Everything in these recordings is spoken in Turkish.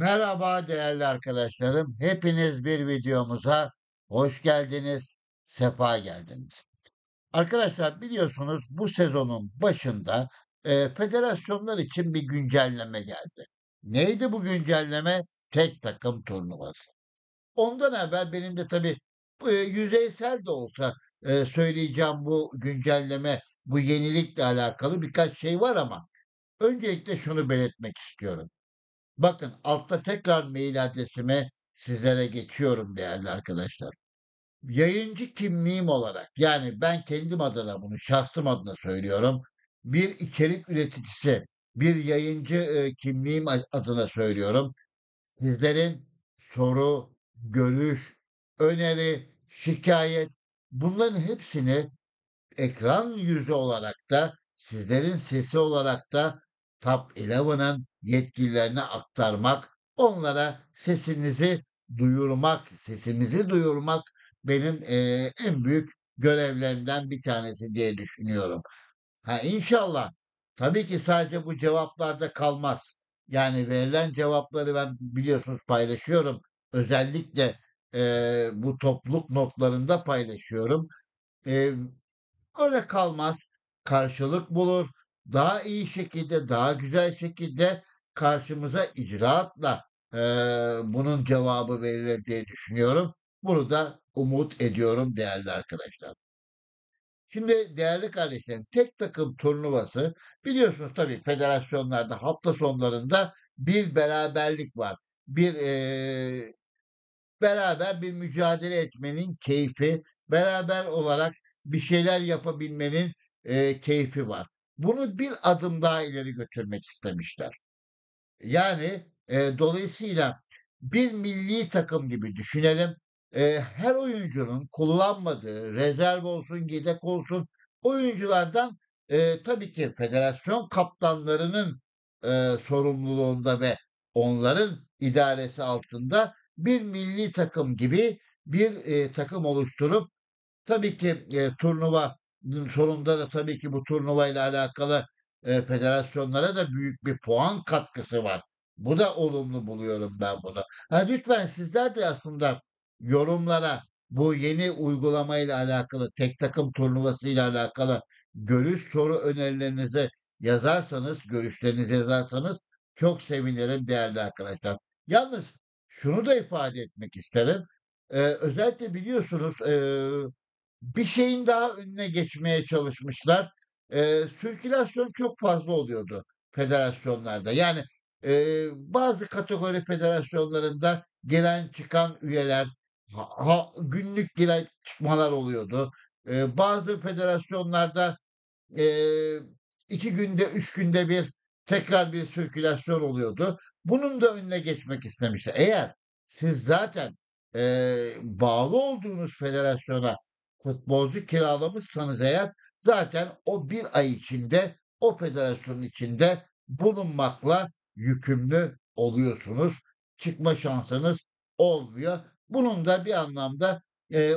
Merhaba değerli arkadaşlarım. Hepiniz bir videomuza hoş geldiniz, sefa geldiniz. Arkadaşlar biliyorsunuz bu sezonun başında federasyonlar için bir güncelleme geldi. Neydi bu güncelleme? Tek takım turnuvası. Ondan evvel benim de tabii yüzeysel de olsa söyleyeceğim bu güncelleme, bu yenilikle alakalı birkaç şey var ama öncelikle şunu belirtmek istiyorum. Bakın, altta tekrar mail adresime sizlere geçiyorum değerli arkadaşlar. Yayıncı kimliğim olarak, yani ben kendim adına bunu şahsım adına söylüyorum. Bir içerik üreticisi, bir yayıncı, kimliğim adına söylüyorum. Sizlerin soru, görüş, öneri, şikayet bunların hepsini ekran yüzü olarak da, sizlerin sesi olarak da Top 11'ın yetkililerine aktarmak, onlara sesimizi duyurmak benim, en büyük görevlerimden bir tanesi diye düşünüyorum. Ha, inşallah. Tabii ki sadece bu cevaplarda kalmaz. Yani verilen cevapları ben biliyorsunuz paylaşıyorum. Özellikle, bu topluluk notlarında paylaşıyorum. Eee Öyle kalmaz, karşılık bulur, daha iyi şekilde, daha güzel şekilde karşımıza icraatla, bunun cevabı verilir diye düşünüyorum. Bunu da umut ediyorum değerli arkadaşlar. Şimdi değerli kardeşlerim, tek takım turnuvası biliyorsunuz tabii federasyonlarda hafta sonlarında bir beraberlik var. Bir, beraber bir mücadele etmenin keyfi, beraber olarak bir şeyler yapabilmenin, keyfi var. Bunu bir adım daha ileri götürmek istemişler. Yani, dolayısıyla bir milli takım gibi düşünelim. Her oyuncunun kullanmadığı, rezerv olsun, yedek olsun oyunculardan, tabii ki federasyon kaptanlarının, sorumluluğunda ve onların idaresi altında bir milli takım gibi bir, takım oluşturup tabii ki, turnuvanın sonunda da tabii ki bu turnuvayla alakalı, federasyonlara da büyük bir puan katkısı var. Bu da olumlu buluyorum ben bunu. Ha, lütfen sizler de aslında yorumlara bu yeni uygulamayla alakalı, tek takım turnuvasıyla alakalı görüş, soru önerilerinizi görüşlerinizi yazarsanız çok sevinirim değerli arkadaşlar. Yalnız şunu da ifade etmek isterim. Özellikle biliyorsunuz, bir şeyin daha önüne geçmeye çalışmışlar. Sirkülasyon çok fazla oluyordu federasyonlarda. Yani, bazı kategori federasyonlarında giren çıkan üyeler, günlük giren çıkmalar oluyordu. Bazı federasyonlarda, eee, 2 günde, 3 günde bir tekrar bir sirkülasyon oluyordu. Bunun da önüne geçmek istemişler. Eğer siz zaten, bağlı olduğunuz federasyona futbolcu kiralamışsanız eğer zaten o bir ay içinde o federasyonun içinde bulunmakla yükümlü oluyorsunuz. Çıkma şansınız olmuyor. Bunun da bir anlamda,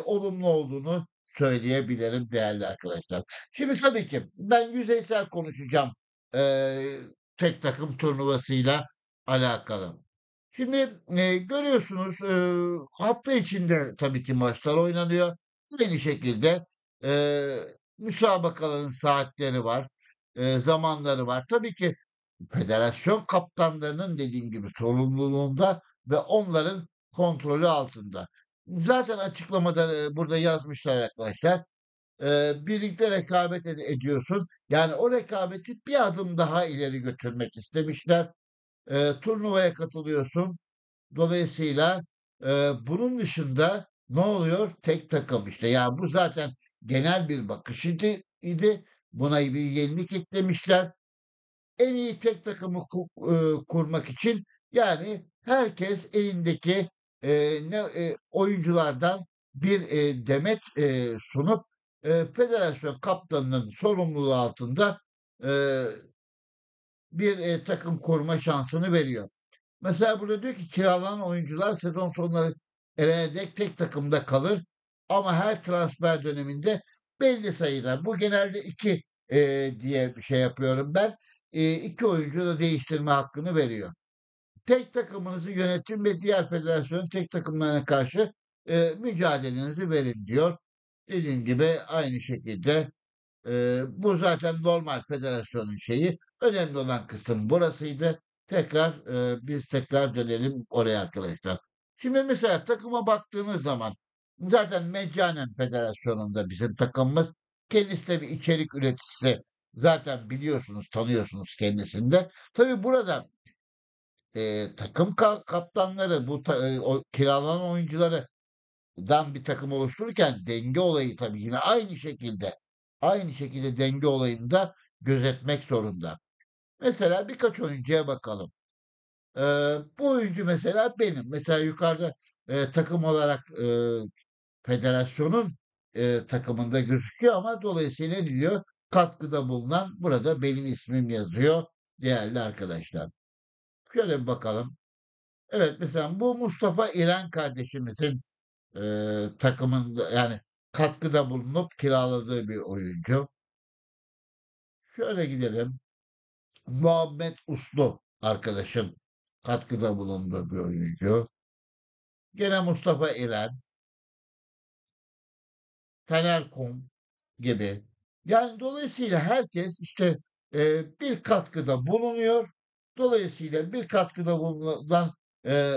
olumlu olduğunu söyleyebilirim değerli arkadaşlar. Şimdi tabii ki ben yüzeysel konuşacağım, eee, tek takım turnuvasıyla alakalı. Şimdi, görüyorsunuz, hafta içinde tabii ki maçlar oynanıyor. Aynı şekilde, müsabakaların saatleri var, zamanları var. Tabii ki federasyon kaptanlarının dediğim gibi sorumluluğunda ve onların kontrolü altında. Zaten açıklamada, burada yazmışlar arkadaşlar. Birlikte rekabet ediyorsun. Yani o rekabeti bir adım daha ileri götürmek istemişler. Turnuvaya katılıyorsun. Dolayısıyla, bunun dışında ne oluyor? Tek takım işte. Ya, bu zaten genel bir bakış idi. Buna bir yenilik eklemişler. En iyi tek takımı kurmak için, yani, herkes elindeki, oyunculardan bir, demet, sunup, federasyon kaptanının sorumluluğu altında, eee, bir, takım kurma şansını veriyor. Mesela burada diyor ki kiralanan oyuncular sezon sonuna erene dek tek takımda kalır ama her transfer döneminde belli sayıda, bu genelde 2 diye şey yapıyorum ben, 2 oyuncu da değiştirme hakkını veriyor. tek takımınızı yönetin ve diğer federasyonun tek takımlarına karşı, mücadelenizi verin diyor. Dediğim gibi aynı şekilde, bu zaten normal federasyonun şeyi. Önemli olan kısım burasıydı. Biz tekrar dönelim oraya arkadaşlar. Şimdi mesela takıma baktığınız zaman zaten meccanen federasyonunda bizim takımımız. Kendisi de bir içerik üreticisi. Zaten biliyorsunuz, tanıyorsunuz kendisini de. Tabii burada, takım kaptanları bu o kiralanan oyunculardan bir takım oluştururken denge olayı tabii yine aynı şekilde denge olayını da gözetmek zorunda. Mesela birkaç oyuncuya bakalım. Bu oyuncu mesela benim. Mesela yukarıda, takım olarak, federasyonun, takımında gözüküyor ama dolayısıyla ne diyor? Katkıda bulunan burada benim ismim yazıyor değerli arkadaşlar. Şöyle bir bakalım. Evet, mesela bu Mustafa İren kardeşimizin, takımında, yani katkıda bulunup kiraladığı bir oyuncu. Şöyle gidelim. Muhammed Uslu arkadaşım katkıda bulunduğu bir oyuncu. Gene Mustafa İren, Taner Kum gibi. Yani dolayısıyla herkes işte, bir katkıda bulunuyor. Dolayısıyla bir katkıda bulunan,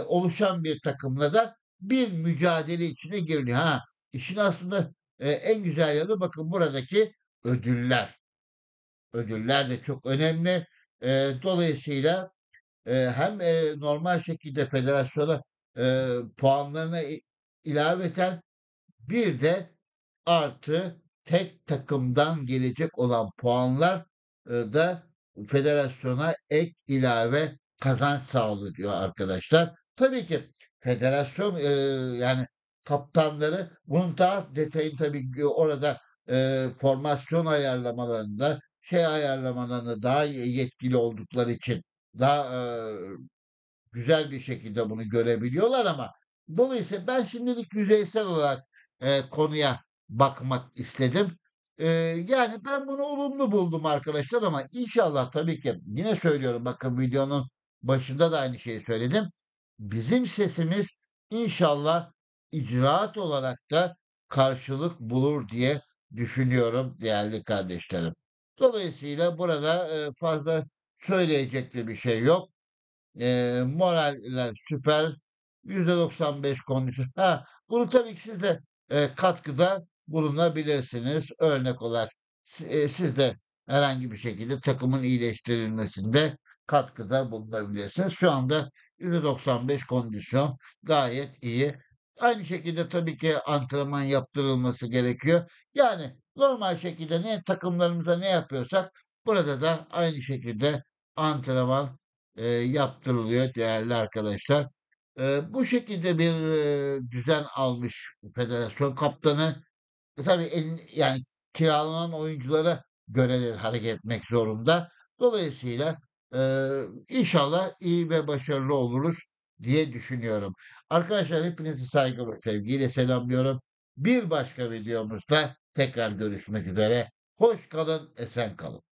oluşan bir takımla da bir mücadele içine giriliyor. Ha, işin aslında, en güzel yanı bakın buradaki ödüller. Ödüller de çok önemli. Dolayısıyla, hem, normal şekilde federasyona, puanlarına ilaveten bir de artı tek takımdan gelecek olan puanlar, da federasyona ek ilave kazanç sağlıyor arkadaşlar. Tabii ki federasyon, yani kaptanları bunun daha detayını tabii ki orada, formasyon ayarlamalarında, şey ayarlamalarında daha yetkili oldukları için daha, güzel bir şekilde bunu görebiliyorlar ama dolayısıyla ben şimdilik yüzeysel olarak, konuya bakmak istedim. Yani ben bunu olumlu buldum arkadaşlar ama inşallah tabii ki yine söylüyorum bakın videonun başında da aynı şeyi söyledim. Bizim sesimiz inşallah icraat olarak da karşılık bulur diye düşünüyorum değerli kardeşlerim. Dolayısıyla burada, fazla söyleyecek de bir şey yok. Moraller süper. %95 kondisyon. Ha, bunu tabii ki siz de, katkıda bulunabilirsiniz. Örnek olarak siz de herhangi bir şekilde takımın iyileştirilmesinde katkıda bulunabilirsiniz. Şu anda %95 kondisyon gayet iyi. Aynı şekilde tabii ki antrenman yaptırılması gerekiyor. Yani normal şekilde takımlarımıza ne yapıyorsak burada da aynı şekilde antrenman yaptırılıyor değerli arkadaşlar. Bu şekilde bir, düzen almış federasyon kaptanı. Tabii yani kiralanan oyunculara göre de hareket etmek zorunda. Dolayısıyla, inşallah iyi ve başarılı oluruz diye düşünüyorum. Arkadaşlar hepinizi saygı ve sevgiyle selamlıyorum. Bir başka videomuzda tekrar görüşmek üzere. Hoş kalın, esen kalın.